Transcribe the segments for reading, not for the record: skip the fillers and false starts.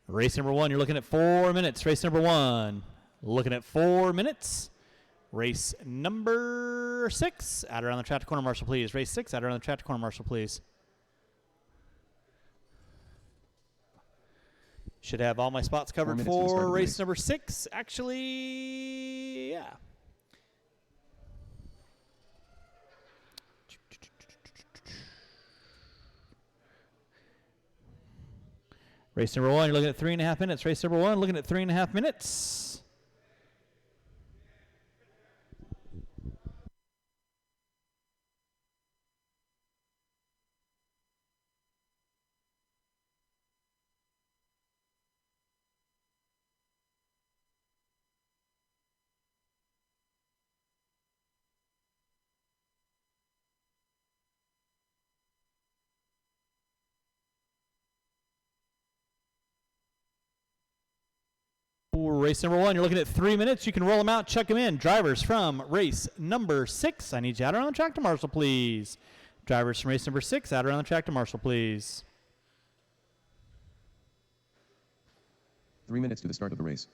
Race number 1, you're looking at 4 minutes. Race number 1, looking at 4 minutes. Race number 6, out around the track to corner marshal, please. Race 6, out around the track to corner marshal, please. Should have all my spots covered for race number 6. Actually, yeah. Race number 1, you're looking at 3.5 minutes. Race number 1, looking at 3.5 minutes. Race number 1, you're looking at 3 minutes. You can roll them out, chuck them in. Drivers from race number 6, I need you out around the track to marshal, please. Drivers from race number 6, out around the track to marshal, please. 3 minutes to the start of the race.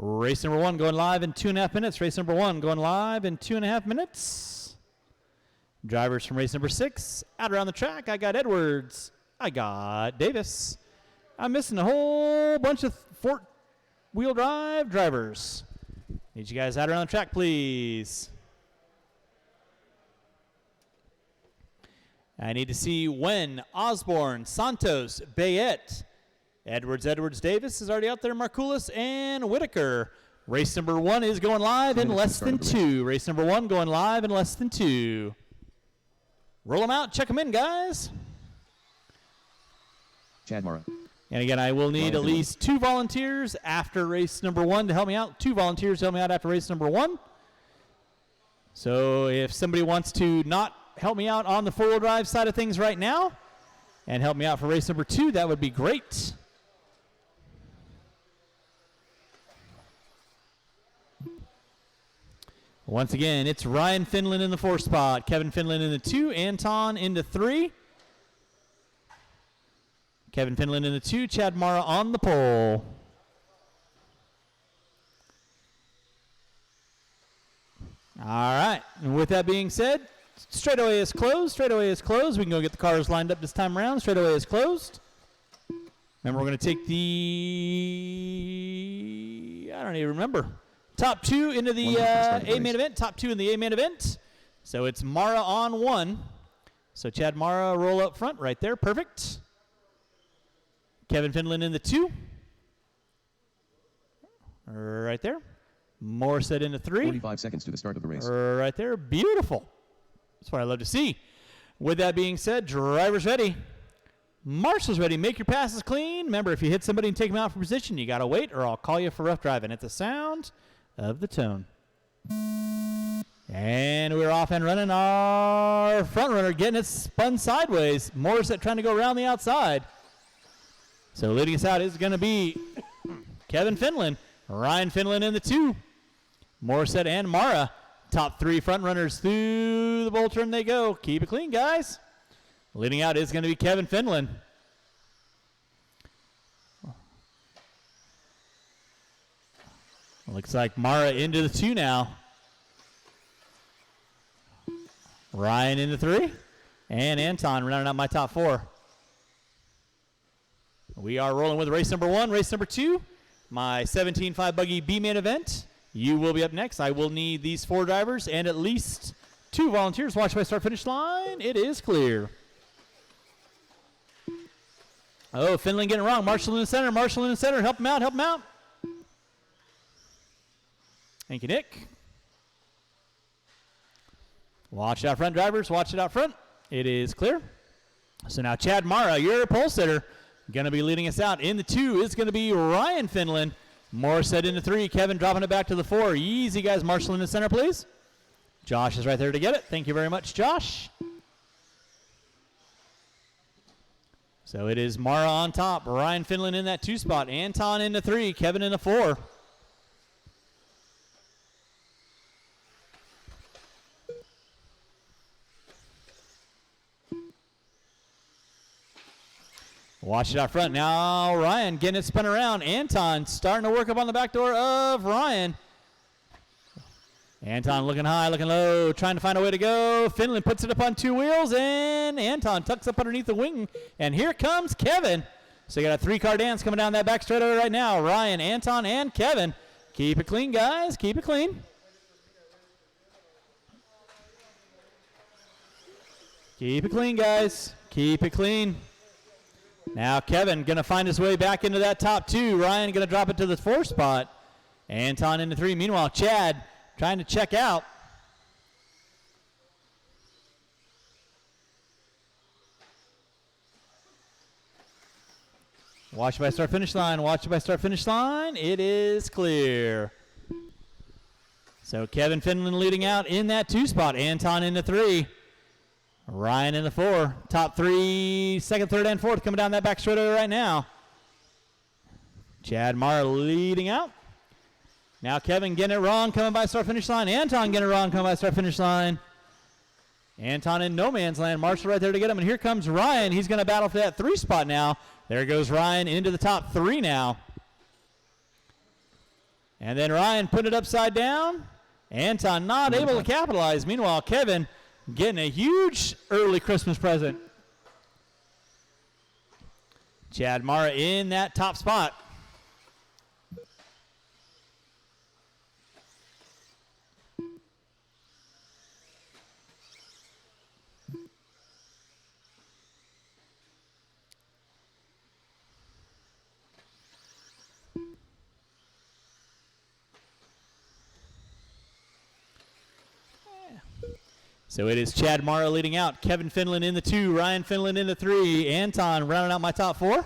Race number 1 going live in 2.5 minutes. Race number 1 going live in 2.5 minutes. Drivers from race number 6, out around the track. I got Edwards. I got Davis. I'm missing a whole bunch of wheel drive drivers. Need you guys out around the track, please. I need to see Wen, Osborne, Santos, Bayette, Edwards, Davis is already out there, Markulis, and Whitaker. Race number 1 is going live in less than 2. Race number 1 going live in less than 2. Roll them out, check them in, guys. Chad Mara. And again, I will need at least 2 volunteers after race number 1 to help me out. 2 volunteers to help me out after race number 1. So if somebody wants to not help me out on the 4-wheel drive side of things right now and help me out for race number 2, that would be great. Once again, it's Ryan Finland in the 4 spot, Kevin Finland in the 2, Anton in the 3. Kevin Finland in the 2, Chad Mara on the pole. All right, and with that being said, straightaway is closed. Straightaway is closed. We can go get the cars lined up this time around. Straightaway is closed. Remember, we're going to take the, I don't even remember, top 2 into the A main event. Top 2 in the A main event. So it's Mara on 1. So Chad Mara roll up front right there. Perfect. Kevin Finland in the 2. Right there. Morissette in the 3. 45 seconds to the start of the race. Right there. Beautiful. That's what I love to see. With that being said, drivers ready. Marshall's ready. Make your passes clean. Remember, if you hit somebody and take them out for position, you got to wait or I'll call you for rough driving. It's the sound of the tone. And we're off and running. Our front runner getting it spun sideways. Morissette trying to go around the outside. So leading us out is going to be Kevin Finland. Ryan Finland in the 2. Morissette and Mara. Top 3 front runners through the bowl turn they go. Keep it clean, guys. Leading out is going to be Kevin Finland. Looks like Mara into the 2 now. Ryan in the 3. And Anton rounding out my top 4. We are rolling with race number 1, race number 2. My 17.5 buggy B main event. You will be up next. I will need these 4 drivers and at least 2 volunteers. Watch my start finish line. It is clear. Oh, Finland getting it wrong. Marshall in the center. Marshall in the center. Help him out. Help him out. Thank you, Nick. Watch it out front, drivers. Watch it out front. It is clear. So now Chad Mara, your pole sitter, going to be leading us out. In the 2 is going to be Ryan Finland. Morissette into 3. Kevin dropping it back to the 4. Easy, guys. Marshall in the center, please. Josh is right there to get it. Thank you very much, Josh. So it is Mara on top. Ryan Finland in that 2 spot. Anton into 3. Kevin in the 4. Watch it out front. Now Ryan getting it spun around. Anton starting to work up on the back door of Ryan. Anton looking high, looking low, trying to find a way to go. Finland puts it up on 2 wheels, and Anton tucks up underneath the wing. And here comes Kevin. So you got a 3-car dance coming down that back straightaway right now. Ryan, Anton, and Kevin. Keep it clean, guys. Keep it clean. Keep it clean, guys. Keep it clean. Now Kevin going to find his way back into that top 2. Ryan going to drop it to the 4 spot. Anton into 3. Meanwhile, Chad trying to check out. Watch it by start finish line. Watch it by start finish line. It is clear. So Kevin Finland leading out in that 2 spot. Anton into 3. Ryan in the 4. Top 3, second, third, and fourth coming down that back straightaway right now. Chad Marr leading out. Now Kevin getting it wrong, coming by start finish line. Anton getting it wrong, coming by start finish line. Anton in no man's land. Marshall right there to get him. And here comes Ryan. He's going to battle for that 3 spot now. There goes Ryan into the top 3 now. And then Ryan put it upside down. Anton not able to capitalize. Meanwhile, Kevin getting a huge early Christmas present. Chad Mara in that top spot. So it is Chad Mara leading out. Kevin Finland in the 2. Ryan Finland in the 3. Anton rounding out my top 4.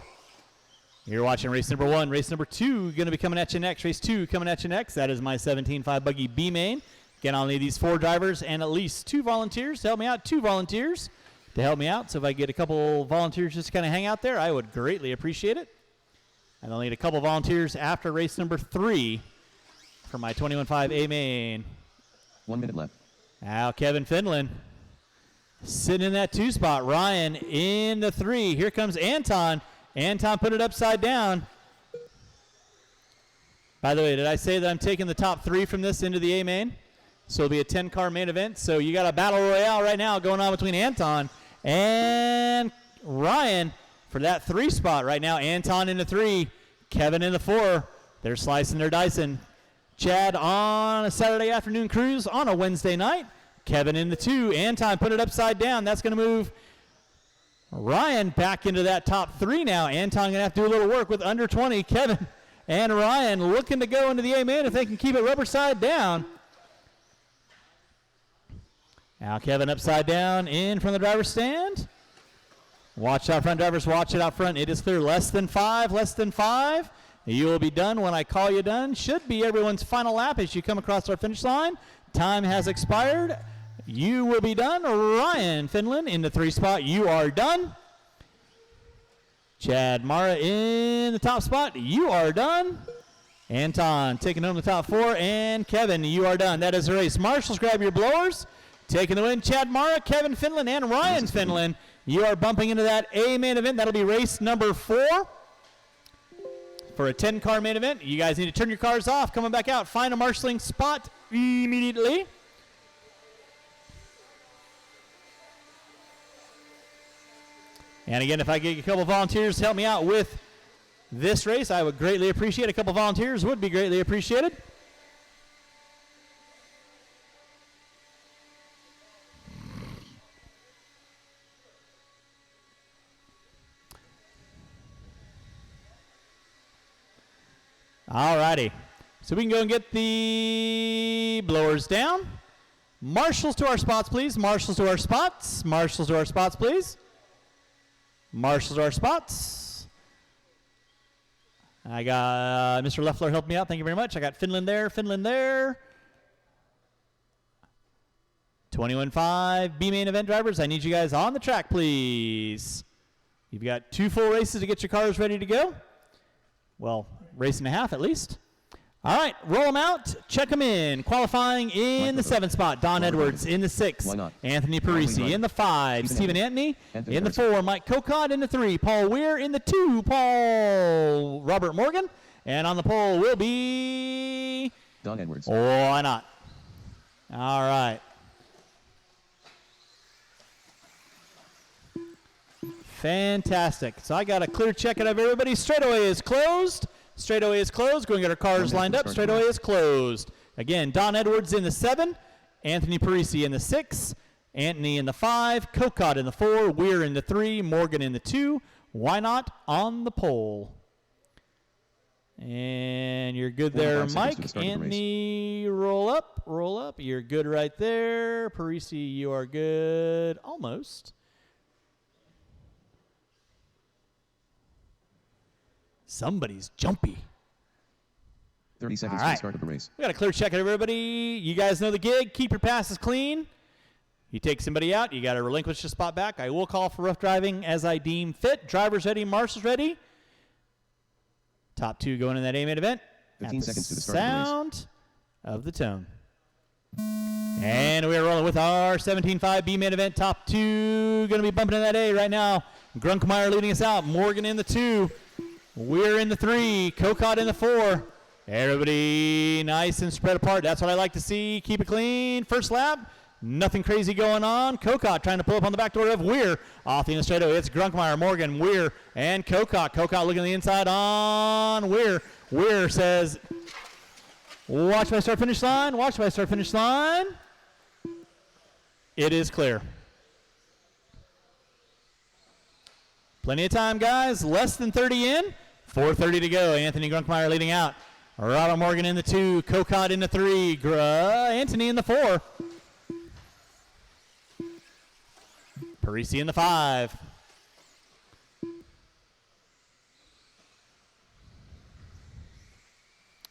You're watching race number 1. Race number 2 going to be coming at you next. Race 2 coming at you next. That is my 17.5 buggy B main. Again, I'll need these 4 drivers and at least 2 volunteers to help me out. 2 volunteers to help me out. So if I get a couple volunteers just to kind of hang out there, I would greatly appreciate it. And I'll need a couple volunteers after race number 3 for my 21.5 A main. 1 minute left. Now Kevin Finland sitting in that 2 spot. Ryan in the 3. Here comes Anton. Anton put it upside down. By the way, did I say that I'm taking the top 3 from this into the A main? So it'll be a 10-car main event. So you got a battle royale right now going on between Anton and Ryan for that 3 spot right now. Anton in the 3. Kevin in the 4. They're slicing, they're dicing. Chad on a Saturday afternoon cruise on a Wednesday night. Kevin in the 2. Anton put it upside down. That's going to move Ryan back into that top 3 now. Anton going to have to do a little work with under 20. Kevin and Ryan looking to go into the A-main if they can keep it rubber side down. Now Kevin upside down in from the driver's stand. Watch out front, drivers. Watch it out front. It is clear. Less than 5. Less than 5. You will be done when I call you done. Should be everyone's final lap as you come across our finish line. Time has expired. You will be done. Ryan Finland in the 3 spot. You are done. Chad Mara in the top spot. You are done. Anton taking home the top 4. And Kevin, you are done. That is the race. Marshals, grab your blowers. Taking the win, Chad Mara, Kevin Finland, and Ryan Finland. You are bumping into that A main event. That'll be race number 4. For a 10-car main event, you guys need to turn your cars off. Coming back out, find a marshaling spot immediately. And again, if I get a couple volunteers to help me out with this race, I would greatly appreciate a couple volunteers. Would be greatly appreciated. All righty. So we can go and get the blowers down. Marshals to our spots, please. Marshals to our spots. Marshals to our spots, please. Marshals to our spots. I got Mr. Leffler helped me out. Thank you very much. I got Finland there, Finland there. 21.5 B main event drivers. I need you guys on the track, please. You've got 2 full races to get your cars ready to go. Well, race and a half at least. All right, roll them out, check them in. Qualifying in the 7th spot, Don Edwards. In the 6th, Anthony Parisi. In the 5, Stephen Antony. In the 4, Mike Kokot. In the 3, Paul Weir. In the 2, Robert Morgan. And on the pole will be Don Edwards. Why not? All right. Fantastic. So I got a clear check out of everybody. Straightaway is closed. Straightaway is closed. Going to get our cars lined up. Straightaway is closed. Again, Don Edwards in the 7, Anthony Parisi in the 6, Anthony in the 5, Kokot in the 4, Weir in the 3, Morgan in the 2. Why not on the pole? And you're good there, Mike. Anthony, roll up, roll up. You're good right there. Parisi, you are good. Almost. Somebody's jumpy. 30 seconds to the start of the race. We got a clear check at everybody. You guys know the gig. Keep your passes clean. You take somebody out, you got to relinquish the spot back. I will call for rough driving as I deem fit. Drivers ready, marshals ready. Top 2 going in that A-main event. 15 seconds to the start sound of the tone. And we are rolling with our 17.5 B-main event. Top 2 going to be bumping in that A right now. Grunkmeyer leading us out. Morgan in the 2. Weir in the 3, Kokot in the 4. Everybody nice and spread apart. That's what I like to see. Keep it clean. First lap, nothing crazy going on. Kokot trying to pull up on the back door of Weir. Off the straightaway, it's Grunkmeyer, Morgan, Weir, and Kokot. Kokot looking on the inside on Weir. Weir says, watch my start finish line, watch my start finish line. It is clear. Plenty of time, guys. Less than 30 in. 4:30 to go. Anthony Grunkmeyer leading out. Robert Morgan in the 2. Kokot in the 3. Anthony in the 4. Parisi in the 5.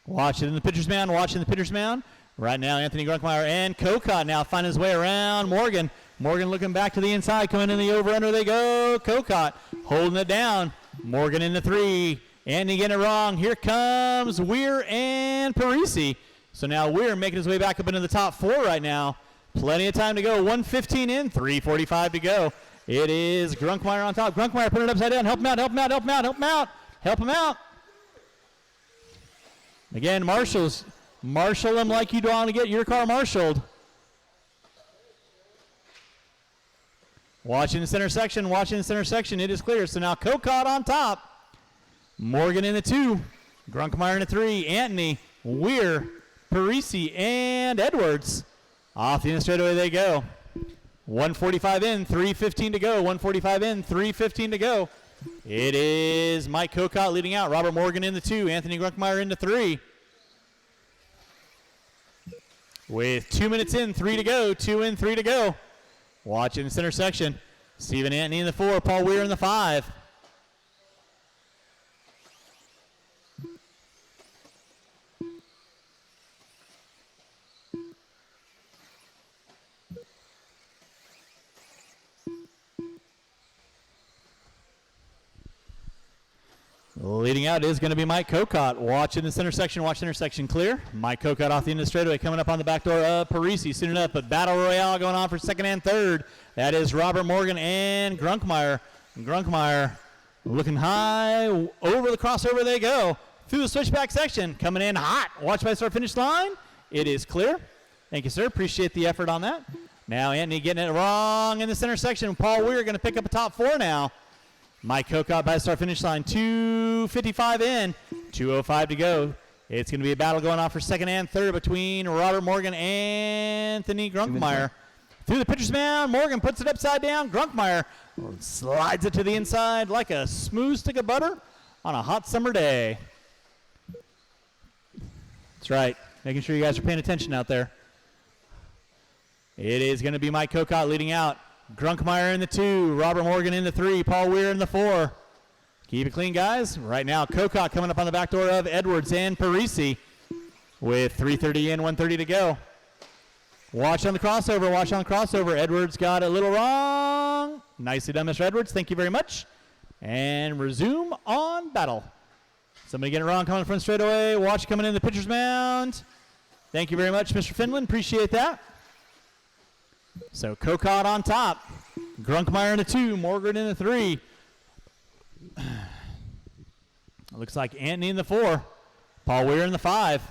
Watch it in the pitcher's mound. Watching the pitcher's mound. Right now, Anthony Grunkmeyer and Kokot now find his way around Morgan. Morgan looking back to the inside, coming in the over-under they go. Kokot holding it down. Morgan in the 3. Anthony getting it wrong. Here comes Weir and Parisi. So now Weir making his way back up into the top 4 right now. Plenty of time to go. 1:15 in, 3:45 to go. It is Grunkmeyer on top. Grunkmeyer putting it upside down. Help him out, help him out, help him out, help him out. Help him out. Again, marshals. Marshal them like you don't want to get your car marshaled. Watching the center section, watching the center section. It is clear. So now Kokot on top. Morgan in the 2. Grunkmeyer in the 3. Anthony, Weir, Parisi, and Edwards. Off the straightaway they go. 1:45 in, 3:15 to go. 1:45 in, 3:15 to go. It is Mike Kokot leading out. Robert Morgan in the 2. Anthony Grunkmeyer in the 3. With 2 minutes in, 3 to go. 2 in, 3 to go. Watching the center section. Stephen Antony in the 4. Paul Weir in the 5. Leading out is going to be Mike Kokot. Watching the center section. Watch center section clear. Mike Kokot off the end of the straightaway. Coming up on the back door of Parisi. Soon enough, but battle royale going on for second and third. That is Robert Morgan and Grunkmeyer. Grunkmeyer looking high. Over the crossover they go. Through the switchback section. Coming in hot. Watch by start finish line. It is clear. Thank you, sir. Appreciate the effort on that. Now Anthony getting it wrong in the center section. Paul Weir going to pick up a top 4 now. Mike Kokot by the start finish line, 2:55 in, 2:05 to go. It's going to be a battle going on for second and third between Robert Morgan and Anthony Grunkmeyer. Through the pitcher's mound, Morgan puts it upside down. Grunkmeyer slides it to the inside like a smooth stick of butter on a hot summer day. That's right, making sure you guys are paying attention out there. It is going to be Mike Kokot leading out. Grunkmeyer in the 2, Robert Morgan in the 3, Paul Weir in the 4. Keep it clean, guys. Right now, Kokot coming up on the back door of Edwards and Parisi with 3:30 in, 1:30 to go. Watch on the crossover. Watch on the crossover. Edwards got a little wrong. Nicely done, Mr. Edwards. Thank you very much. And resume on battle. Somebody getting it wrong coming from straightaway. Watch coming in the pitcher's mound. Thank you very much, Mr. Finland. Appreciate that. So Kokot on top. Grunkmeyer in the 2. Morgan in the 3. Looks like Anthony in the 4. Paul Weir in the 5.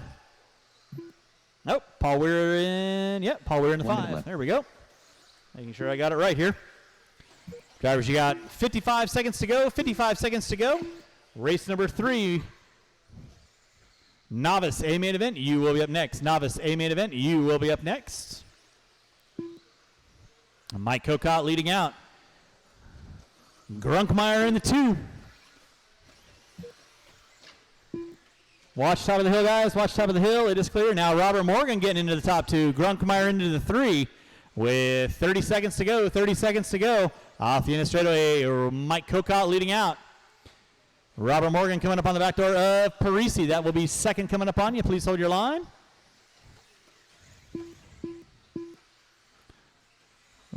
Nope, Paul Weir in, Paul Weir in the 5. There we go. Making sure I got it right here. Drivers, you got 55 seconds to go, 55 seconds to go. Race number 3. Novice A main event, you will be up next. Novice A main event, you will be up next. Mike Kokot leading out. Grunkmeyer in the 2. Watch top of the hill, guys. Watch top of the hill. It is clear. Now Robert Morgan getting into the top 2. Grunkmeyer into the 3 with 30 seconds to go. 30 seconds to go. Off the end of straightaway, Mike Kokot leading out. Robert Morgan coming up on the back door of Parisi. That will be second coming up on you. Please hold your line.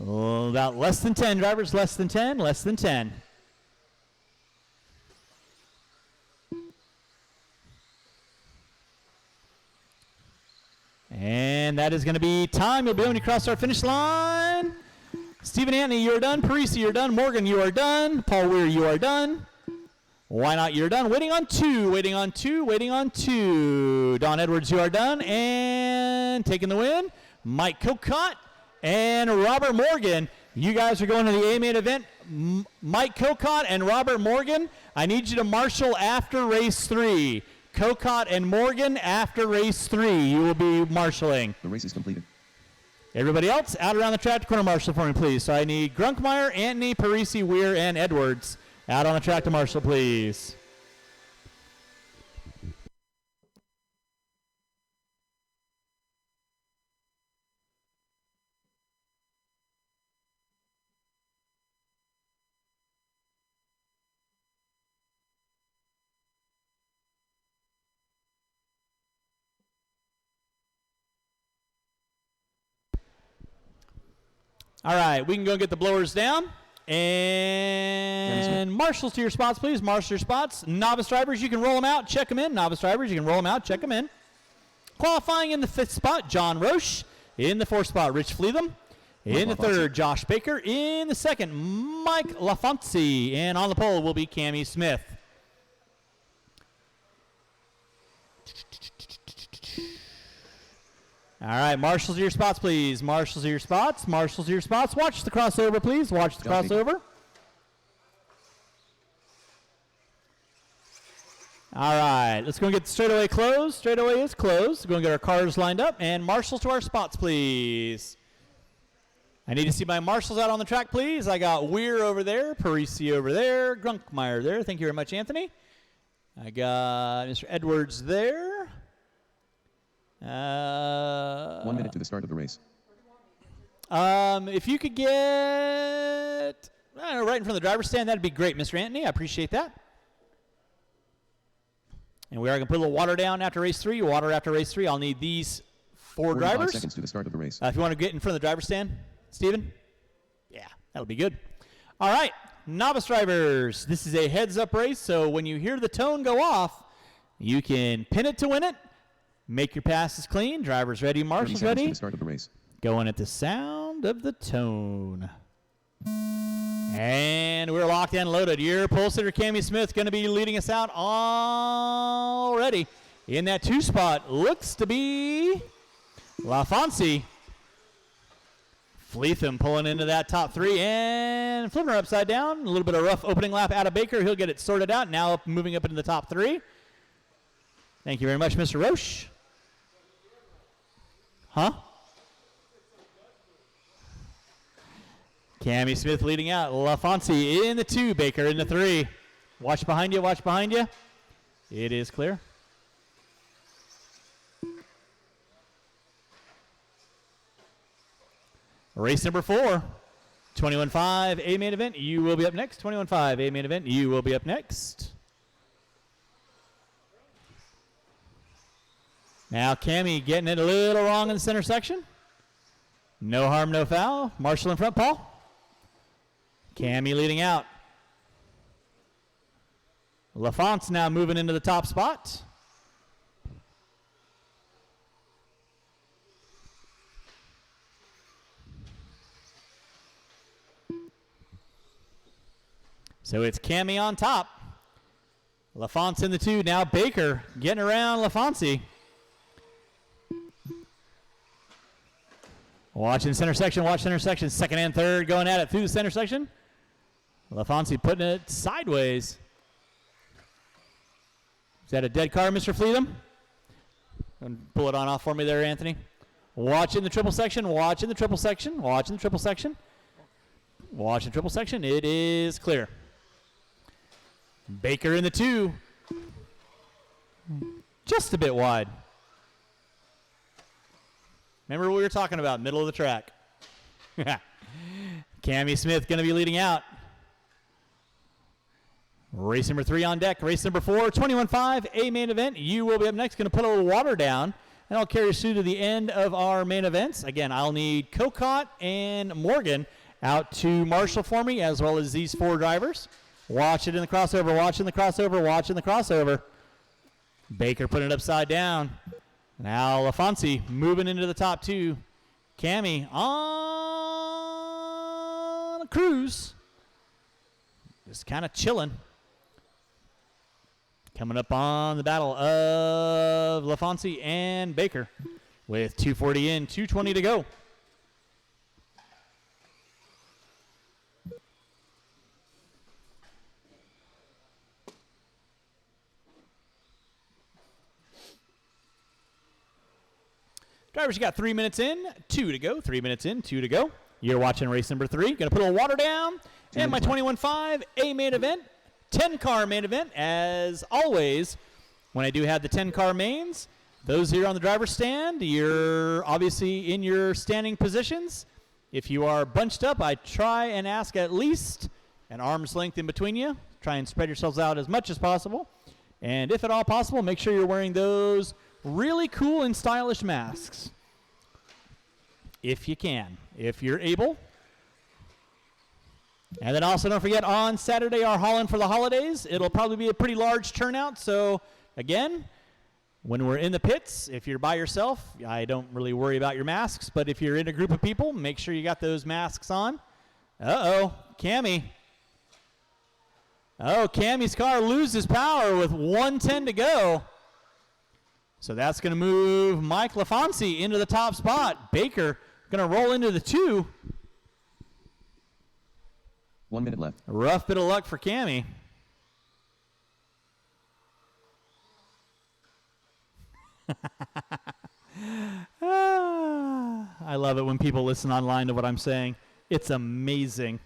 Oh, about less than 10, drivers. Less than 10. Less than 10. And that is going to be time. You'll be when you cross our finish line. Stephen Anthony, you are done. Parisi, you're done. Morgan, you are done. Paul Weir, you are done. Why not? You're done. Waiting on 2. Waiting on 2. Waiting on 2. Don Edwards, you are done. And taking the win, Mike Kokot and Robert Morgan. You guys are going to the A main event. Mike Kokot and Robert Morgan, I need you to marshal after race 3. Kokot and Morgan after race 3. You will be marshaling. The race is completed. Everybody else, out around the track to corner marshal for me, please. So I need Grunkmeyer, Anthony, Parisi, Weir, and Edwards out on the track to marshal, please. All right, we can go get the blowers down. And marshals to your spots, please. Marshal your spots. Novice drivers, you can roll them out, check them in. Novice drivers, you can roll them out, check them in. Qualifying in the 5th spot, John Roche. In the 4th spot, Rich Fleetham. In the 3rd, Josh Baker. In the 2nd, Mike LaFonte. And on the pole will be Cammie Smith. All right, marshals to your spots, please. Marshals to your spots. Marshals to your spots. Watch the crossover, please. Watch the crossover. All right, let's go and get the straightaway closed. Straightaway is closed. Go and get our cars lined up. And marshals to our spots, please. I need to see my marshals out on the track, please. I got Weir over there, Parisi over there, Grunkmeyer there. Thank you very much, Anthony. I got Mr. Edwards there. 1 minute to the start of the race. If you could get, I don't know, right in front of the driver's stand, that'd be great, Mr. Anthony. I appreciate that. And we are going to put a little water down after race 3. Water after race 3. I'll need these 4 drivers. 5 seconds to the start of the race. If you want to get in front of the driver's stand, Steven? Yeah, that'll be good. All right, novice drivers. This is a heads-up race, so when you hear the tone go off, you can pin it to win it. Make your passes clean. Drivers ready, marshals ready. To the start of the race. Going at the sound of the tone. And we're locked and loaded. Your pole sitter, Cammie Smith, going to be leading us out already. In that 2 spot, looks to be LaFonte. Fleetham pulling into that top 3 and flipping her upside down. A little bit of rough opening lap out of Baker. He'll get it sorted out. Now moving up into the top 3. Thank you very much, Mr. Roche. Huh? Cammie Smith leading out. LaFonte in the 2. Baker in the 3. Watch behind you. Watch behind you. It is clear. Race number 4. 21.5, A main event, you will be up next. 21.5, A main event, you will be up next. Now Cammy getting it a little wrong in the center section. No harm, no foul. Marshall in front, Paul. Cammy leading out. LaFonce now moving into the top spot. So it's Cammy on top. LaFonce in the 2. Now Baker getting around LaFonce. Watching center section, watch center section. Second and third going at it through the center section. LaFonce putting it sideways. Is that a dead car, Mr. Fleetham? Pull it on off for me there, Anthony. Watching the triple section, watching the triple section, watching the triple section. Watching the triple section, it is clear. Baker in the 2. Just a bit wide. Remember what we were talking about, middle of the track. Cammy Smith going to be leading out. Race number 3 on deck. Race number 4, 21.5, A main event. You will be up next. Going to put a little water down, and I'll carry us through to the end of our main events. Again, I'll need Cocott and Morgan out to Marshall for me, as well as these 4 drivers. Watch it in the crossover, watching the crossover, watching the crossover. Baker putting it upside down. Now LaFonce moving into the top 2. Cammy on a cruise. Just kind of chilling. Coming up on the battle of LaFonce and Baker with 2:40 in, 2:20 to go. Drivers, you got 3 minutes in, 2 to go. 3 minutes in, 2 to go. You're watching race number 3. Going to put a little water down. And my 21.5 A main event, 10-car main event. As always, when I do have the 10-car mains, those here on the driver's stand, you're obviously in your standing positions. If you are bunched up, I try and ask at least an arm's length in between you. Try and spread yourselves out as much as possible. And if at all possible, make sure you're wearing those really cool and stylish masks. If you can, if you're able. And then also don't forget, on Saturday, our Haul-In for the holidays. It'll probably be a pretty large turnout. So again, when we're in the pits, if you're by yourself, I don't really worry about your masks. But if you're in a group of people, make sure you got those masks on. Uh-oh, Cammy. Oh, Cammy's car loses power with 1:10 to go. So that's going to move Mike LaFonce into the top spot. Baker going to roll into the 2. 1 minute left. A rough bit of luck for Cammy. I love it when people listen online to what I'm saying. It's amazing.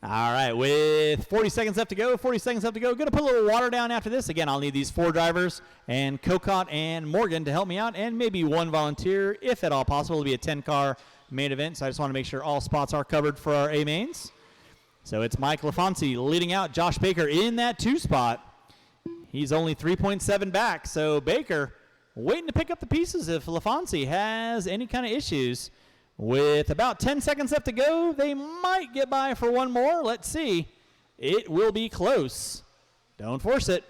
All right, with 40 seconds left to go, 40 seconds left to go. Going to put a little water down after this. Again, I'll need these 4 drivers and Cocott and Morgan to help me out, and maybe 1 volunteer, if at all possible. It'll be a 10-car main event, so I just want to make sure all spots are covered for our A-mains. So it's Mike LaFonce leading out. Josh Baker in that 2 spot. He's only 3.7 back, so Baker waiting to pick up the pieces if LaFonce has any kind of issues. With about 10 seconds left to go, they might get by for 1 more. Let's see. It will be close. Don't force it.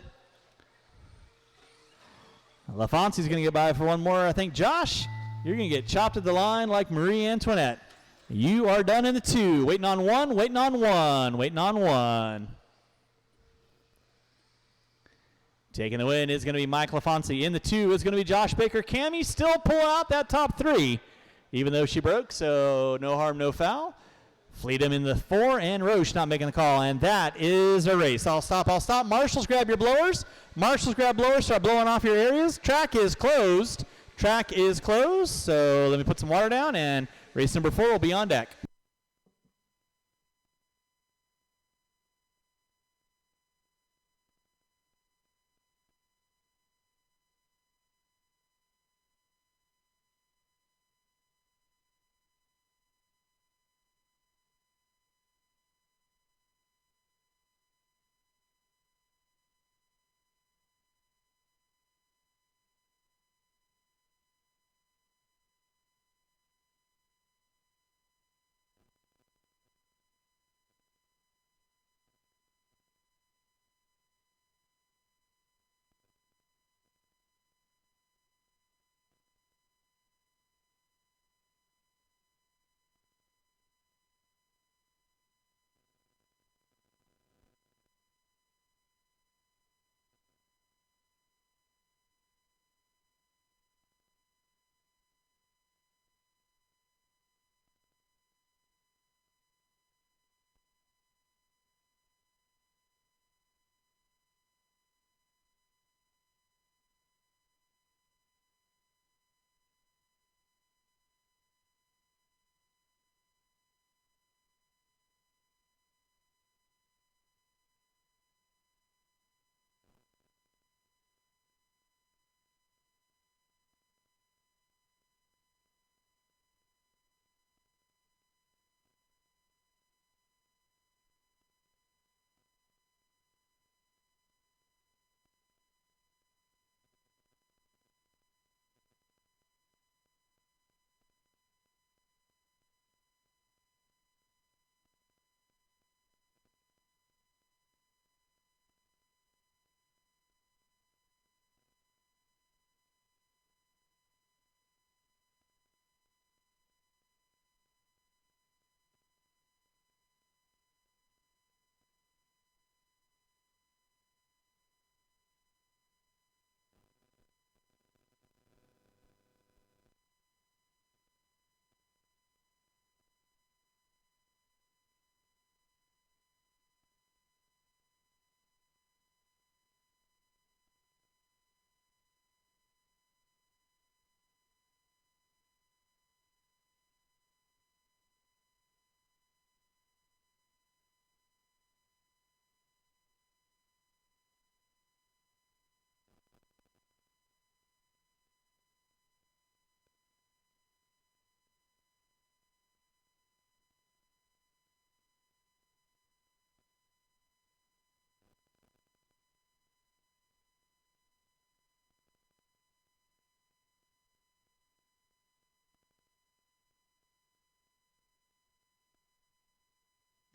LaFonce's going to get by for 1 more. I think, Josh, you're going to get chopped at the line like Marie Antoinette. You are done in the 2. Waiting on 1, waiting on 1, waiting on 1. Taking the win is going to be Mike LaFonce. In the 2 is going to be Josh Baker. Cammy still pulling out that top 3. Even though she broke, so no harm, no foul. Fleetham in the 4, and Roche not making the call, and that is a race. I'll stop. Marshals, grab your blowers. Marshals, grab blowers, start blowing off your areas. Track is closed. So let me put some water down, and race number 4 will be on deck.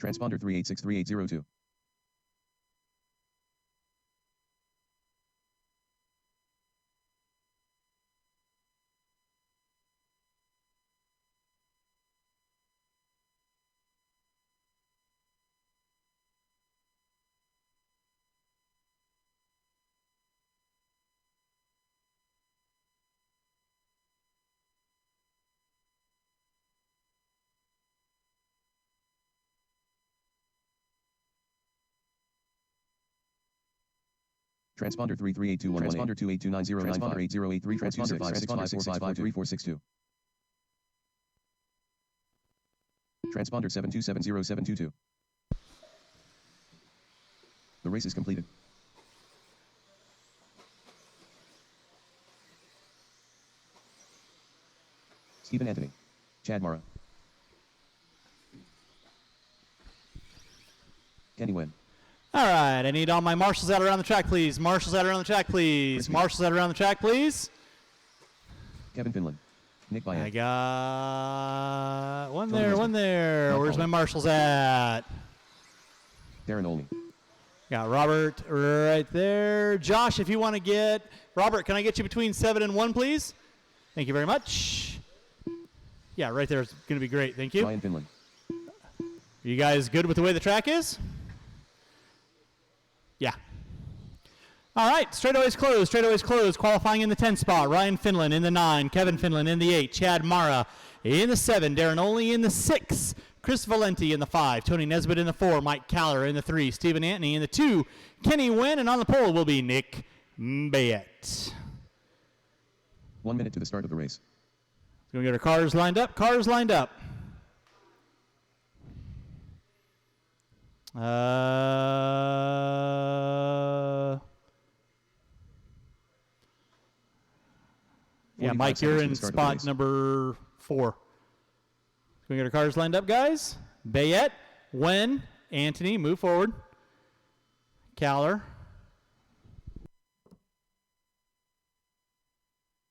Transponder 3863802. Transponder 3382118. Transponder 2829090. Transponder 8083. Transponder 56565534662. Transponder 7270722. The race is completed. Stephen Anthony. Chad Mara. Kenny Wen. All right, I need all my marshals out around the track, please. Marshals out around the track, please. Marshals out around the track, please. Kevin Finland. Nick Byett. I got one there, one there. Where's my marshals at? Darren Olney. Got Robert right there. Josh, if you want to get Robert, can I get you between 7 and 1, please? Thank you very much. Yeah, right there is going to be great. Thank you. Ryan Finland. You guys good with the way the track is? Yeah. All right, straightaways closed, straightaways closed. Qualifying in the 10 spot, Ryan Finland in the 9, Kevin Finland in the 8, Chad Mara in the 7, Darren Olney in the 6, Chris Valenti in the 5, Tony Nesbitt in the 4, Mike Caller in the 3, Stephen Anthony in the 2, Kenny Wen, and on the pole will be Nick Byett. 1 minute to the start of the race. Going to get our cars lined up, cars lined up. Yeah, Mike, you're in spot number 4. Can we get our cars lined up, guys? Byett, Wen, Anthony, move forward. Caller.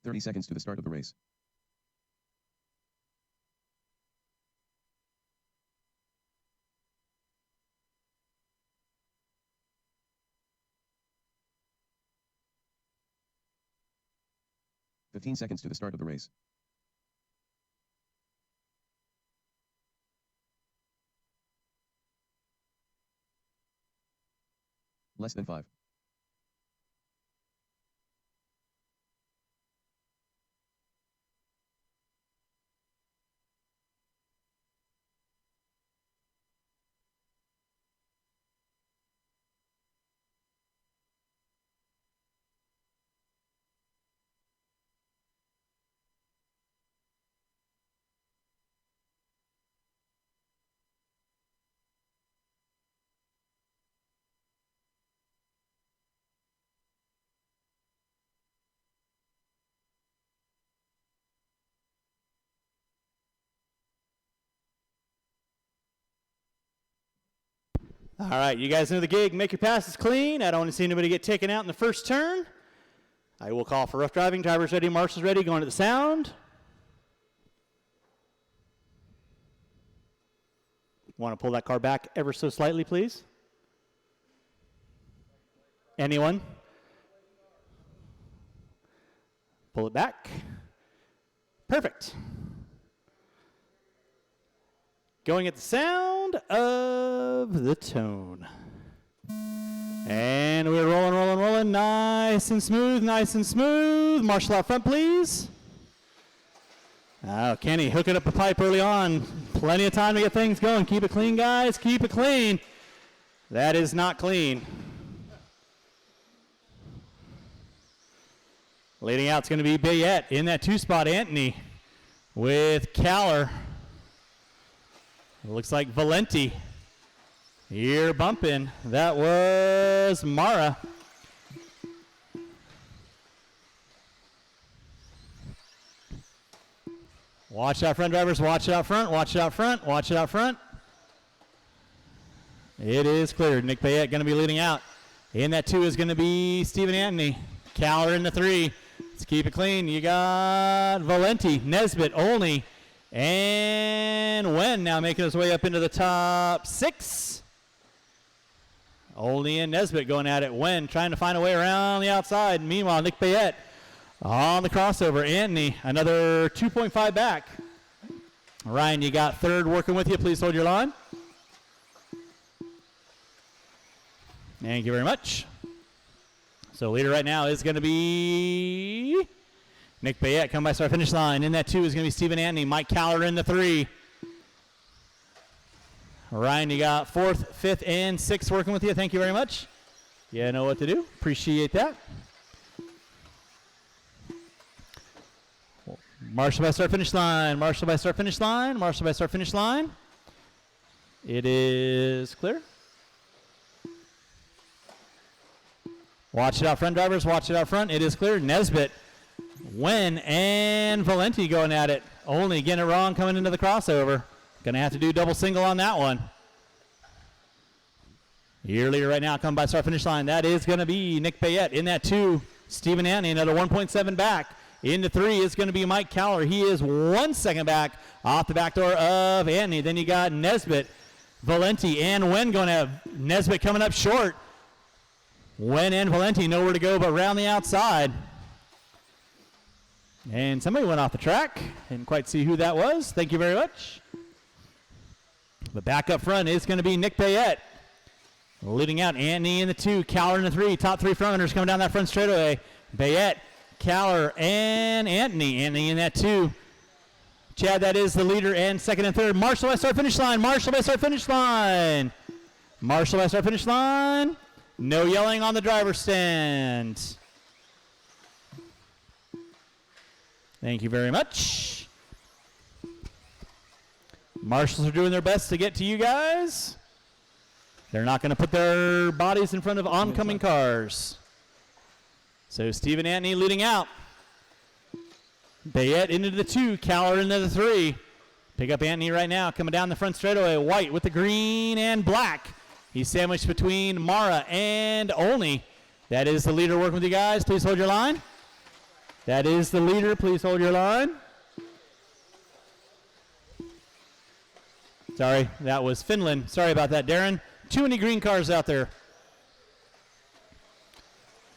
30 seconds to the start of the race. "15 seconds to the start of the race. Less than 5. All right, you guys know the gig. Make your passes clean. I don't want to see anybody get taken out in the first turn. I will call for rough driving. Drivers ready, marshals ready. Going to the sound. Want to pull that car back ever so slightly, please? Anyone? Pull it back. Perfect. Going at the sound of the tone. And we're rolling, rolling, rolling. Nice and smooth, nice and smooth. Marshal out front, please. Oh, Kenny hooking up the pipe early on. Plenty of time to get things going. Keep it clean, guys. Keep it clean. That is not clean. Leading out is going to be Byett. In that 2 spot, Anthony with Caller. It looks like Valenti. Here bumping. That was Mara. Watch out front, drivers. Watch out front. Watch out front. Watch out front. It is cleared. Nick Byett going to be leading out. In that 2 is going to be Stephen Anthony. Caller in the 3. Let's keep it clean. You got Valenti, Nesbitt, Olney, And Wen now making his way up into the top 6. Olney and Nesbitt going at it. Wen trying to find a way around the outside. Meanwhile, Nick Bayette on the crossover. Anthony, another 2.5 back. Ryan, you got third working with you. Please hold your line. Thank you very much. So leader right now is going to be Nick Bayette coming by start finish line. In that 2 is going to be Stephen Anthony. Mike Caller in the 3. Ryan, you got 4th, 5th, and 6th working with you. Thank you very much. You know what to do. Appreciate that. Marshall by start finish line. Marshall by start finish line. Marshall by start finish line. It is clear. Watch it out front, drivers. Watch it out front. It is clear. Nesbitt, Wen, and Valenti going at it. Only getting it wrong coming into the crossover. Going to have to do double single on that one. Your leader right now coming by start finish line. That is going to be Nick Bayette. In that 2, Stephen Anthony, another 1.7 back. Into 3 is going to be Mike Caller. He is 1 second back off the back door of Anthony. Then you got Nesbitt, Valenti, and Wen going to have Nesbitt coming up short. Wen and Valenti nowhere to go but around the outside. And somebody went off the track. Didn't quite see who that was. Thank you very much. But back up front is going to be Nick Bayette. Leading out, Anthony in the 2, Caller in the 3. Top 3 front runners coming down that front straightaway. Bayette, Caller, and Anthony. Anthony in that 2. Chad, that is the leader, and 2nd and 3rd. Marshall by start finish line. Marshall by start finish line. Marshall by start finish line. No yelling on the driver's stand. Thank you very much. Marshals are doing their best to get to you guys. They're not going to put their bodies in front of oncoming cars. So Stephen Anthony leading out. Bayette into the 2, Caller into the 3. Pick up Anthony right now, coming down the front straightaway. White with the green and black. He's sandwiched between Mara and Olney. That is the leader working with you guys. Please hold your line. That is the leader. Please hold your line. Sorry, that was Finland. Sorry about that, Darren. Too many green cars out there.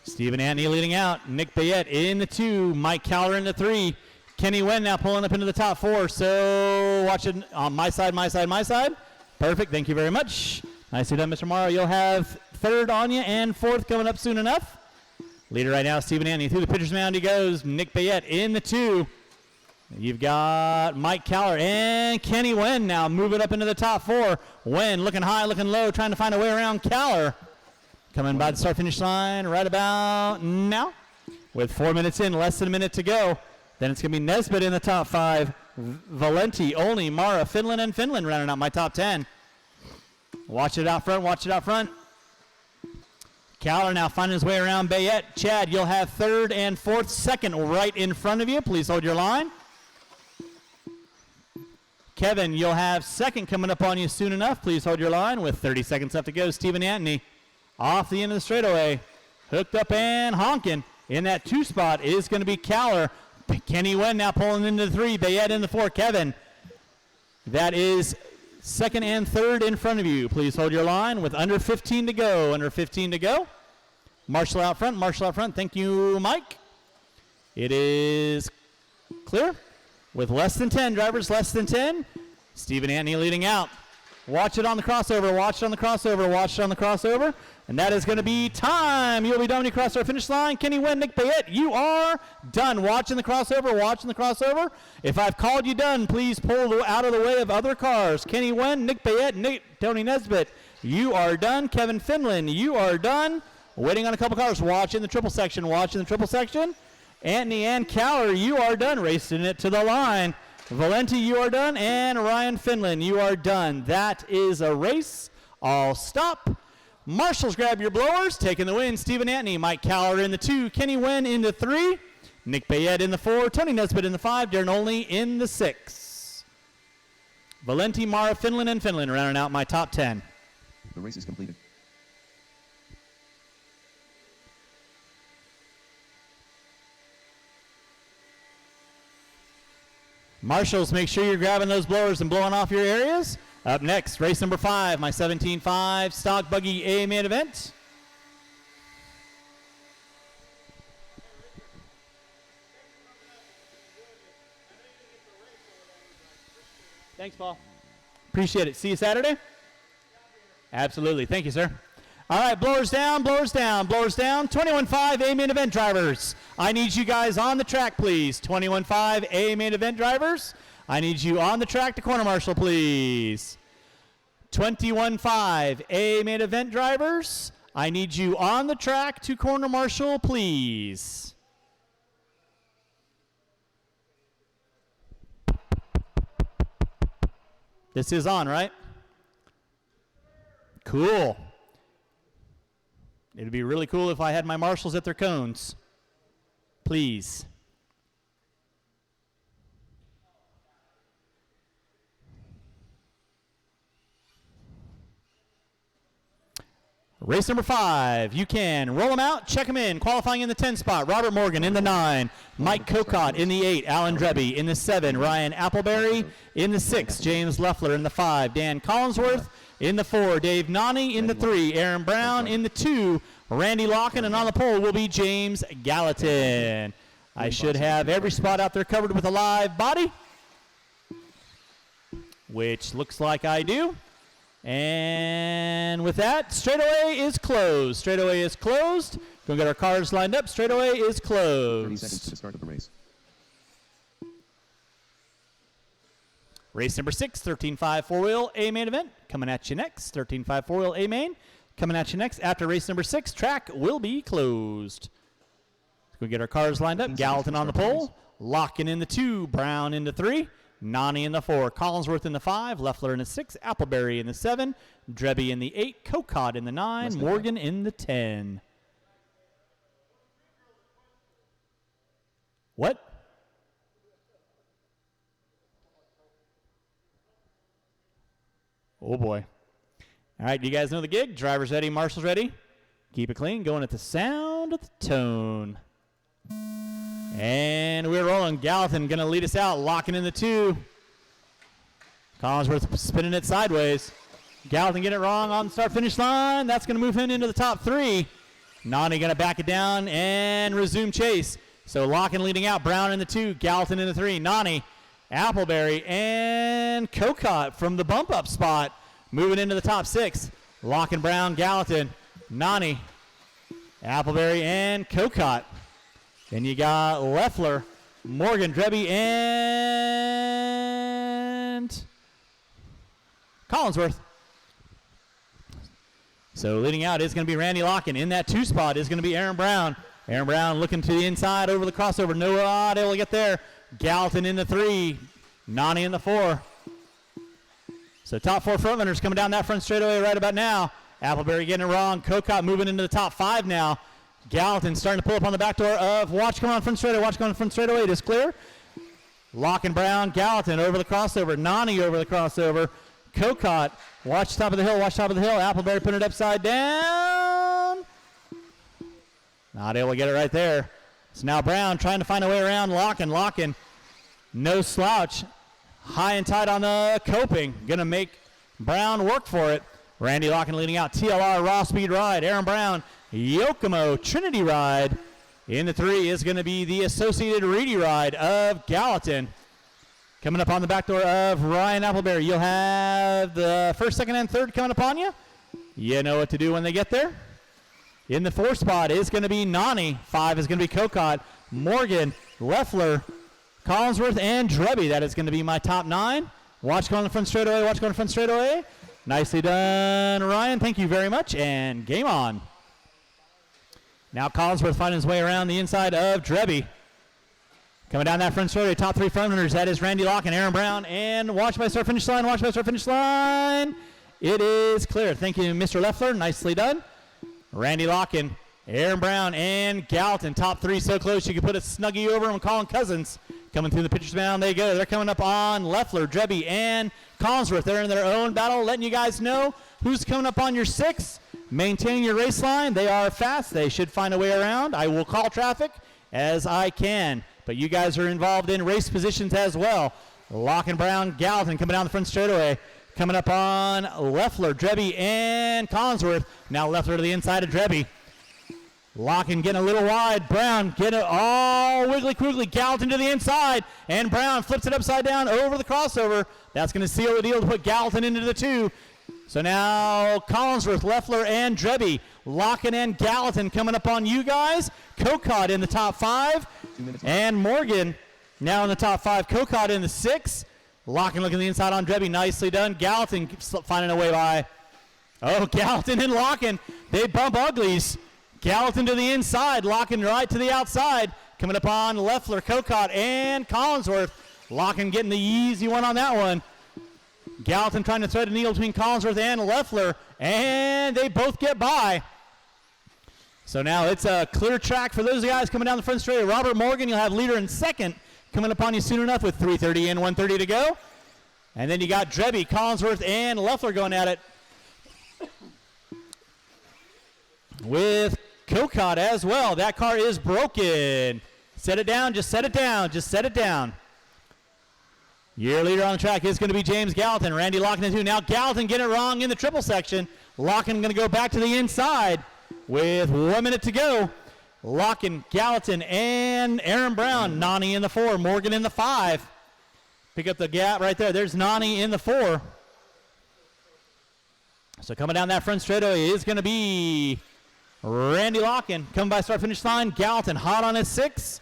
Stephen Anthony leading out. Nick Bayette in the 2. Mike Caller in the 3. Kenny Wen now pulling up into the top 4. So watch it on my side, my side, my side. Perfect. Thank you very much. Nicely done, Mr. Morrow. You'll have 3rd on you and 4th coming up soon enough. Leader right now, Stephen Anthony. Through the pitcher's mound he goes. Nick Bayette in the 2. You've got Mike Caller and Kenny Wen now moving up into the top 4. Wen looking high, looking low, trying to find a way around Caller. Coming by the start-finish line right about now. With 4 minutes in, less than a minute to go. Then it's going to be Nesbitt in the top 5. Valenti, Olney, Mara, Finland, and Finland rounding out my top 10. Watch it out front, watch it out front. Caller now finding his way around Bayette. Chad, you'll have 3rd and 4th, 2nd right in front of you. Please hold your line. Kevin, you'll have 2nd coming up on you soon enough. Please hold your line with 30 seconds left to go. Stephen Anthony off the end of the straightaway. Hooked up and honking. In that 2 spot is going to be Caller. Kenny Wen now pulling into the 3. Bayette in the 4. Kevin, that is 2nd and 3rd in front of you. Please hold your line with under 15 to go. Under 15 to go. Marshall out front. Marshall out front. Thank you, Mike. It is clear. With less than 10 drivers, less than 10. Stephen Anthony leading out. Watch it on the crossover, watch it on the crossover, watch it on the crossover. And that is going to be time. You'll be done when you cross our finish line. Kenny Wen, Nick Bayette, you are done. Watching the crossover, watching the crossover. If I've called you done, please pull out of the way of other cars. Kenny Wen, Nick Bayette, Tony Nesbitt, you are done. Kevin Finland, you are done. Waiting on a couple cars, watching the triple section, watching the triple section. Anthony and Caller, you are done. Racing it to the line. Valenti, you are done. And Ryan Finland, you are done. That is a race. All stop. Marshals, grab your blowers. Taking the win, Stephen Anthony. Mike Caller in the 2. Kenny Wen in the 3. Nick Bayette in the 4. Tony Nesbitt in the 5. Darren Olney in the 6. Valenti, Mara, Finland, and Finland rounding out my top 10. The race is completed. Marshals, make sure you're grabbing those blowers and blowing off your areas. Up next, race number 5, my 17.5 stock buggy A main event. Thanks, Paul. Appreciate it. See you Saturday? Absolutely. Thank you, sir. All right, blowers down, blowers down, blowers down. 21.5 A main event drivers. I need you guys on the track, please. 21.5 A main event drivers. I need you on the track to corner marshal, please. 21.5 A main event drivers. I need you on the track to corner marshal, please. This is on, right? Cool. It'd be really cool if I had my marshals at their cones. Please. Race number 5, you can roll them out, check them in. Qualifying in the 10 spot, Robert Morgan in the 9, Mike Kokott in the 8, Alan Drebby in the 7, Ryan Appleberry in the 6, James Leffler in the 5, Dan Collinsworth in the 4, Dave Nani in the 3, Aaron Brown in the 2, Randy Locken, and on the pole will be James Gallatin. I should have every spot out there covered with a live body, which looks like I do. And with that, straightaway is closed. Straightaway is closed. Gonna get our cars lined up. Straightaway is 30 seconds to closed. the start of the race. Race number 6, 13.5 four-wheel A main event. Coming at you next. 13.5 four-wheel A main. Coming at you next. After race number 6, track will be closed. Gonna get our cars lined up. Gallatin on the pole. Locking in the 2. Brown in the 3. Nani in the 4, Collinsworth in the 5, Leffler in the 6, Appleberry in the 7, Drebby in the 8, Kokott in the 9, Morgan in the 10. What? Oh boy. All right, do you guys know the gig? Drivers ready, marshals ready? Keep it clean, going at the sound of the tone. And we're rolling. Gallatin going to lead us out, locking in the 2. Collinsworth spinning it sideways. Gallatin getting it wrong on the start-finish line. That's going to move him into the top 3. Nani going to back it down and resume chase. So Locken leading out. Brown in the 2. Gallatin in the 3. Nani, Appleberry, and Kokott from the bump-up spot moving into the top 6. Locken, Brown, Gallatin, Nani, Appleberry, and Kokott. Then you got Leffler, Morgan, Drebby, and Collinsworth. So leading out is going to be Randy Locken. In that 2 spot is going to be Aaron Brown. Aaron Brown looking to the inside over the crossover. Not able to get there. Gallatin in the 3. Nani in the 4. So top 4 front runners coming down that front straightaway right about now. Appleberry getting it wrong. Kokott moving into the top 5 now. Gallatin starting to pull up on the back door of Watch coming on front straightaway. Watch coming on front straightaway. It is clear. Locken, Brown, Gallatin over the crossover. Nani over the crossover. Kokott. Watch top of the hill. Watch top of the hill. Appleberry putting it upside down. Not able to get it right there. So now Brown trying to find a way around Locken. Locken. No slouch. High and tight on the coping. Going to make Brown work for it. Randy Locken leading out. TLR Raw Speed Ride. Aaron Brown. Yokomo Trinity Ride. In the 3 is going to be the Associated Reedy Ride of Gallatin. Coming up on the back door of Ryan Appleberry. You'll have the 1st, 2nd, and 3rd coming upon you. You know what to do when they get there. In the 4 spot is going to be Nani. 5 is going to be Kokott, Morgan, Leffler, Collinsworth, and Drebby. That is going to be my top 9. Watch going to the front straightaway. Watch going to the front straightaway. Nicely done, Ryan. Thank you very much, and game on. Now Collinsworth finding his way around the inside of Drebby. Coming down that front straightaway, top 3 front runners. That is Randy Locken, Aaron Brown, and watch by start finish line. Watch by start finish line. It is clear. Thank you, Mr. Leffler. Nicely done. Randy Locken, Aaron Brown, and Gallatin. Top 3 so close you can put a snuggie over them. Colin Cousins coming through the pitcher's mound. They go. They're coming up on Leffler, Drebby, and Collinsworth. They're in their own battle, letting you guys know who's coming up on your 6. Maintaining your race line. They are fast. They should find a way around. I will call traffic as I can. But you guys are involved in race positions as well. Locking Brown, Gallatin coming down the front straightaway. Coming up on Leffler, Drebby, and Collinsworth. Now Leffler to the inside of Drebby. Locking, getting a little wide. Brown getting it all wiggly-quiggly. Gallatin to the inside. And Brown flips it upside down over the crossover. That's going to seal the deal to put Gallatin into the 2. So now Collinsworth, Leffler, and Drebby. Locking and Gallatin coming up on you guys. Kokot in the top 5. And Morgan now in the top 5. Kokot in the 6. Locking looking the inside on Drebby. Nicely done. Gallatin finding a way by. Oh, Gallatin and Locking. They bump uglies. Gallatin to the inside. Locking right to the outside. Coming up on Leffler, Kokot, and Collinsworth. Locking getting the easy one on that one. Gallatin trying to thread a needle between Collinsworth and Leffler. And they both get by. So now it's a clear track for those guys coming down the front straight. Robert Morgan, you'll have leader in second. Coming upon you soon enough with 3:30 and 1:30 to go. And then you got Drebby, Collinsworth, and Leffler going at it. With Kokot as well. That car is broken. Set it down, just set it down, just set it down. Your leader on the track is going to be James Gallatin. Randy Locking into now. Gallatin getting it wrong in the triple section. Locking going to go back to the inside with 1 minute to go. Locking, Gallatin, and Aaron Brown. Nani in the 4, Morgan in the 5. Pick up the gap right there. There's Nani in the 4. So coming down that front straightaway is going to be Randy Locking. Coming by start-finish line, Gallatin hot on his 6.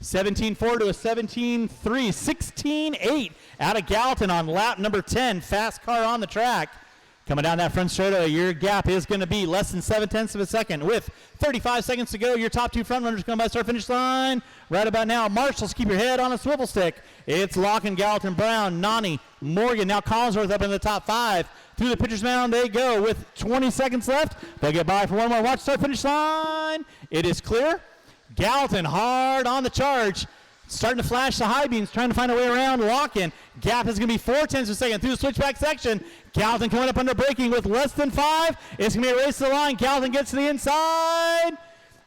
17-4 to a 17-3. 16-8 out of Gallatin on lap number 10. Fast car on the track. Coming down that front straightaway, your gap is going to be less than 0.7 of a second. With 35 seconds to go, your top 2 front runners coming by start-finish line. Right about now, Marshals, keep your head on a swivel stick. It's Locking, Gallatin, Brown, Nani, Morgan. Now Collinsworth up in the top 5. Through the pitcher's mound they go with 20 seconds left. They'll get by for one more. Watch start-finish line. It is clear. Gallatin hard on the charge. Starting to flash the high beams, trying to find a way around Locking. Gap is going to be 0.4 of a second through the switchback section. Gallatin coming up under braking with less than 5. It's going to be a race to the line. Gallatin gets to the inside.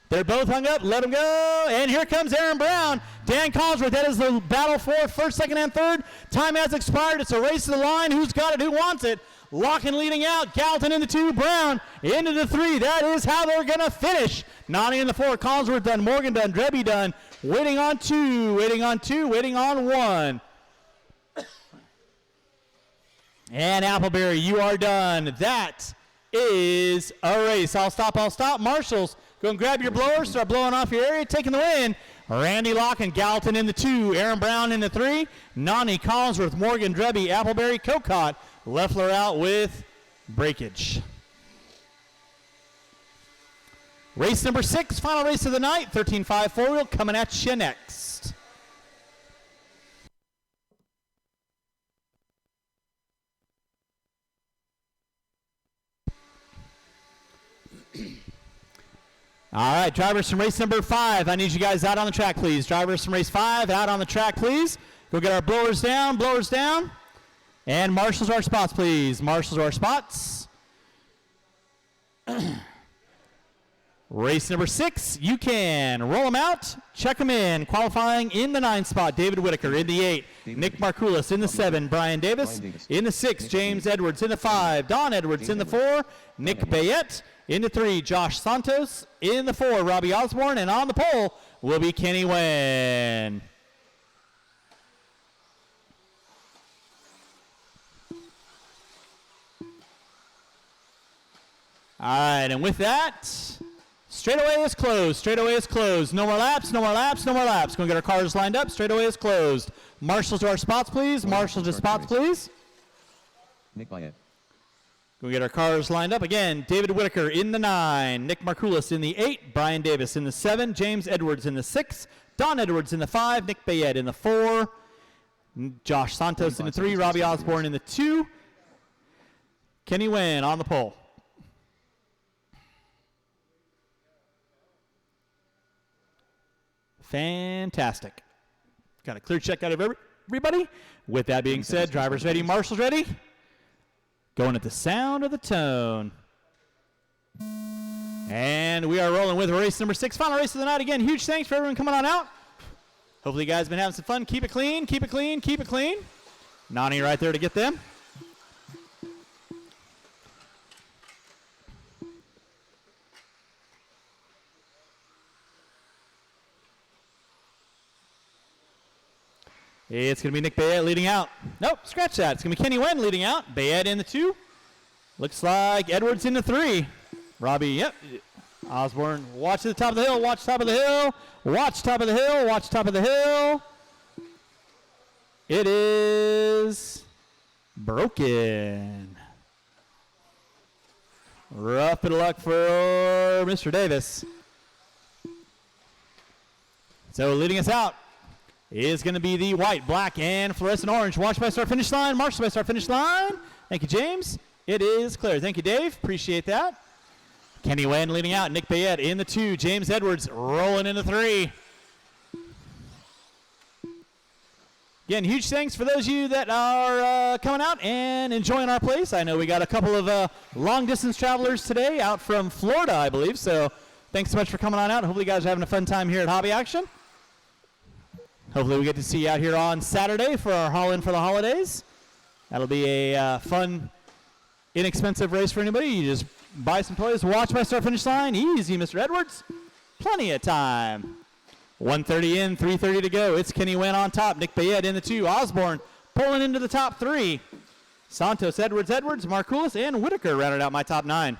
They're both hung up. Let them go. And here comes Aaron Brown. Dan Collinsworth. That is the battle for first, second, and third. Time has expired. It's a race to the line. Who's got it? Who wants it? Locking leading out. Gallatin in the 2. Brown into the 3. That is how they're going to finish. Nani in the 4. Collinsworth done. Morgan done. Drebby done. Waiting on 2. Waiting on 2. Waiting on 1. And Appleberry, you are done. That is a race. I'll stop. Marshals, go and grab your blowers. Start blowing off your area. Taking the win. Randy Locking, Gallatin in the 2. Aaron Brown in the 3. Nani, Collinsworth, Morgan, Drebby, Appleberry, Kokot. Leffler out with breakage. Race number 6, final race of the night. 13.5 4-wheel coming at you next. All right, drivers from race number 5. I need you guys out on the track, please. Drivers from race 5, out on the track, please. Go get our blowers down. And marshals our spots, please. Marshals our spots. Race number 6, you can roll them out, check them in. Qualifying in the 9 spot, David Whitaker. In the 8, Nick Markoulis. In the 7, Brian Davis. In the 6, James Edwards. In the 5, Don Edwards. In the 4, Nick Bayette. In the 3, Josh Santos. In the 4, Robbie Osborne. And on the pole will be Kenny Nguyen. All right, and with that, straightaway is closed. No more laps. Going to get our cars lined up. Straightaway is closed. Marshals to our spots, please. Marshals to spots, please. Nick Bayette. Going to get our cars lined up. Again, David Whitaker in the 9. Nick Markoulis in the 8. Brian Davis in the 7. James Edwards in the 6. Don Edwards in the 5. Nick Bayette in the 4. Josh Santos in the 3. Robbie Osborne in the 2. Kenny Nguyen on the pole. Fantastic. Got a clear check out of everybody. With that being said, drivers ready, marshals ready. Going at the sound of the tone. And we are rolling with race number 6. Final race of the night. Again, huge thanks for everyone coming on out. Hopefully you guys have been having some fun. Keep it clean. Nani right there to get them. It's going to be Nick Bayette leading out. Nope, scratch that. It's going to be Kenny Wen leading out. Bayette in the 2. Looks like Edwards in the 3. Robbie, yep. Osborne, watch to the top of the hill, watch top of the hill, watch top of the hill, watch top of the hill. It is broken. Rough bit of luck for Mr. Davis. So leading us out is going to be the white, black, and fluorescent orange. Watch by start finish line, march by start finish line. Thank you, James. It is clear. Thank you, Dave. Appreciate that. Kenny Wen leading out. Nick Bayette in the 2. James Edwards rolling in the 3. Again, huge thanks for those of you that are coming out and enjoying our place. I know we got a couple of long-distance travelers today out from Florida, I believe. So thanks so much for coming on out. Hopefully you guys are having a fun time here at Hobby Action. Hopefully we get to see you out here on Saturday for our Haul In for the Holidays. That'll be a fun, inexpensive race for anybody. You just buy some toys, watch by start finish line. Easy, Mr. Edwards. Plenty of time. 1:30 in, 3:30 to go. It's Kenny Wen on top. Nick Bayette in the 2. Osborne pulling into the top 3. Santos, Edwards, Markoulis, and Whitaker rounded out my top 9.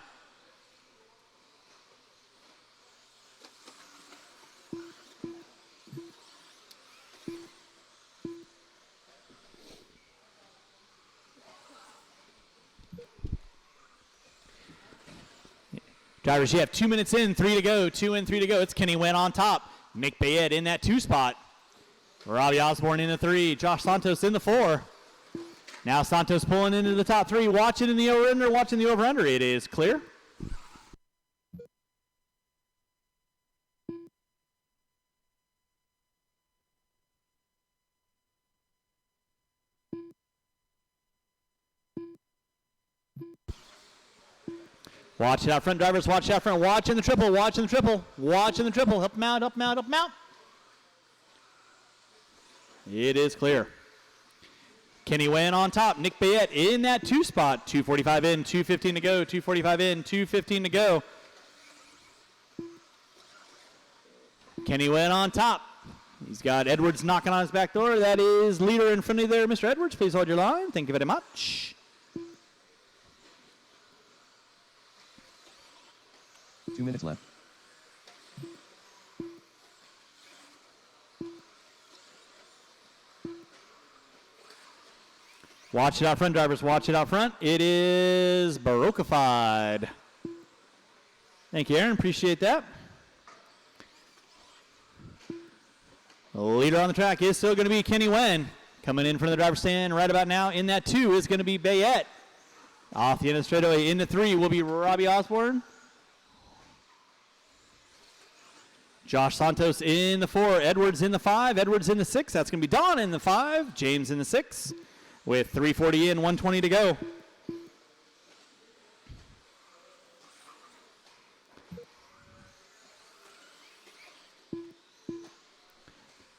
Drivers, you have 2 minutes in, 3 to go. 2 in, 3 to go. It's Kenny Wen on top. Nick Bayette in that 2 spot. Robbie Osborne in the 3. Josh Santos in the 4. Now Santos pulling into the top 3. Watching in the over-under, watching the over-under. It is clear. Watch it out front, drivers. Watch it out front. Watch in the triple. Watch in the triple. Watch in the triple. Help them out, help them out, help them out. It is clear. Kenny Wen on top. Nick Bayette in that 2 spot. 2:45 in, 2:15 to go. 2:45 in, 2:15 to go. Kenny Wen on top. He's got Edwards knocking on his back door. That is leader in front of you there, Mr. Edwards. Please hold your line. Thank you very much. 2 minutes left. Watch it out front, drivers. Watch it out front. It is Barokified. Thank you, Aaron. Appreciate that. The leader on the track is still going to be Kenny Wen. Coming in from the driver's stand right about now in that 2 is going to be Bayette. Off the end of the straightaway in the 3 will be Robbie Osborne. Josh Santos in the 4, Edwards in the 5, Edwards in the 6. That's going to be Don in the 5, James in the 6 with 3:40 in, 1:20 to go.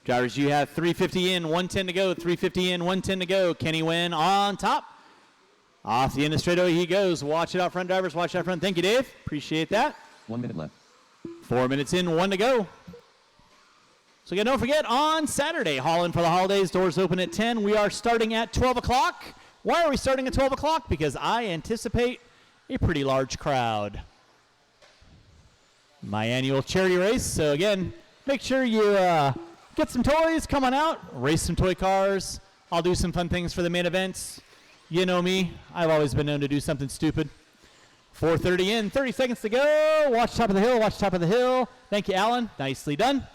Drivers, you have 3:50 in, 1:10 to go, 3:50 in, 1:10 to go. Kenny Wen on top. Off the end of straightaway he goes. Watch it out front, drivers. Watch it out front. Thank you, Dave. Appreciate that. 1 minute left. 4 minutes in, 1 to go. So again, don't forget, on Saturday, Haul In for the Holidays. Doors open at 10. We are starting at 12 o'clock. Why are we starting at 12 o'clock? Because I anticipate a pretty large crowd. My annual charity race. So again, make sure you get some toys, come on out, race some toy cars. I'll do some fun things for the main events. You know me. I've always been known to do something stupid. 4:30 in, 30 seconds to go. Watch top of the hill, watch top of the hill. Thank you, Alan. Nicely done.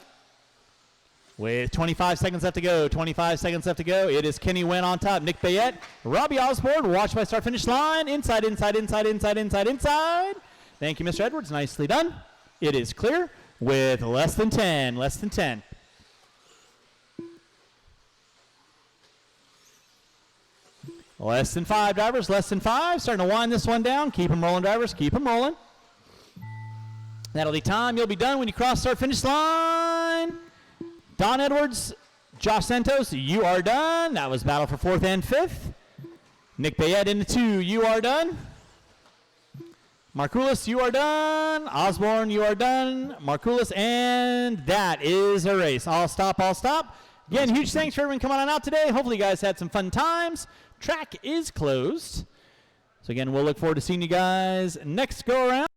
With 25 seconds left to go, 25 seconds left to go. It is Kenny Wen on top. Nick Bayette, Robbie Osborne. Watch by start finish line. Inside, inside, inside, inside, inside, inside. Thank you, Mr. Edwards. Nicely done. It is clear with less than 10, less than 10. Less than 5, drivers, less than 5. Starting to wind this one down. Keep them rolling, drivers, keep them rolling. That'll be time. You'll be done when you cross start finish line. Don Edwards, Josh Santos, you are done. That was battle for 4th and 5th. Nick Bayette into 2, you are done. Markulis, you are done. Osborne, you are done. Markulis, and that is a race. All stop, all stop. Again, huge thanks for everyone coming on out today. Hopefully you guys had some fun times. Track is closed. So again, we'll look forward to seeing you guys next go around.